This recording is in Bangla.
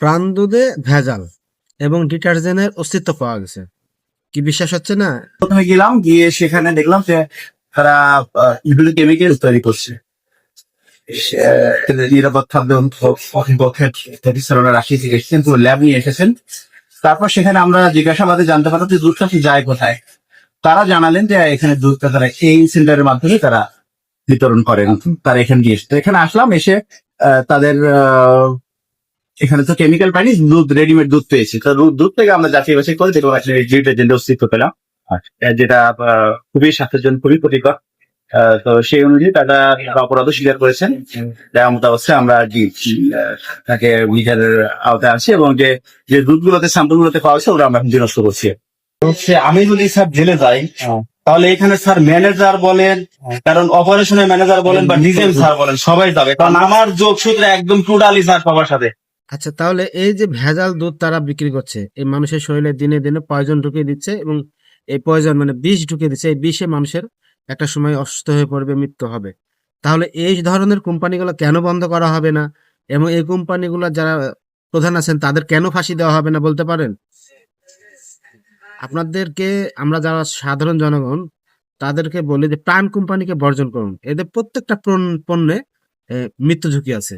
প্রাণ দুধে ভেজাল এবং ডিটারজেন্টের অস্তিত্ব পাওয়া গেছে। কি বিশ্বাস হচ্ছে না? প্রথমে গেলাম, গিয়ে সেখানে দেখলাম যে তারা এগুলো কেমিক্যাল তৈরি করছে। নিরাপদ খাদ্য রাশি থেকে এসেছেন, পুরো ল্যাব নিয়ে এসেছেন। তারপর সেখানে আমরা জিজ্ঞাসাবাদে জানতে পারলাম যে দুধটা যায় কোথায়। তারা জানালেন যে এখানে দুধটা তারা এই সেন্টারের মাধ্যমে তারা বিতরণ করেন। তারা এখানে দিয়ে এসছে, এখানে আসলাম, এসে তাদের এখানে তো কেমিক্যাল পাইনি, দুধ রেডিমেড দুধ পেয়েছি। তো দুধ থেকে আমরা যাচাই বাছাই করে দেখলাম আসলে ডিটারজেন্টের অস্তিত্ব পেলাম, যেটা খুবই স্বাস্থ্যের জন্য খুবই ক্ষতিকর। তো সেই অনুযায়ী তারা অপরাধ স্বীকার করেছেন। এমন অবস্থায় আমরা তাকে নিজের আওতায় আনছি, এবং যে যে দুধগুলোতে স্যাম্পল গুলোতে পাওয়া হয়েছে ওরা আমরা বিনষ্ট করছি। হচ্ছে আমি যদি স্যার জেলে যাই, তাহলে এখানে স্যার ম্যানেজার বলেন, কারণ অপারেশনের ম্যানেজার বলেন বা ডিজেল স্যার বলেন, সবাই যাবে, কারণ আমার যোগসূত্রে একদম টোটালি স্যার সবার সাথে। আচ্ছা, তাহলে এই যে ভেজাল দুধ তারা বিক্রি করছে, এই মানুষের শরীরে দিনে দিনে পয়জন ঢুকিয়ে দিচ্ছে এবং এই পয়জন মানে বিষ ঢুকিয়ে দিচ্ছে। এই বিষে মানুষের একটা সময় অসুস্থ হয়ে পড়বে, মৃত্যু হবে। তাহলে এই ধরনের কোম্পানিগুলো কেন বন্ধ করা হবে না, এবং এই কোম্পানিগুলো যারা প্রধান আছেন তাদের কেন ফাঁসি দেওয়া হবে না বলতে পারেন? আপনাদেরকে আমরা যারা সাধারণ জনগণ তাদেরকে বলি যে প্রাণ কোম্পানিকে বর্জন করুন। এদের প্রত্যেকটা পণ্যে মৃত্যু ঝুঁকি আছে।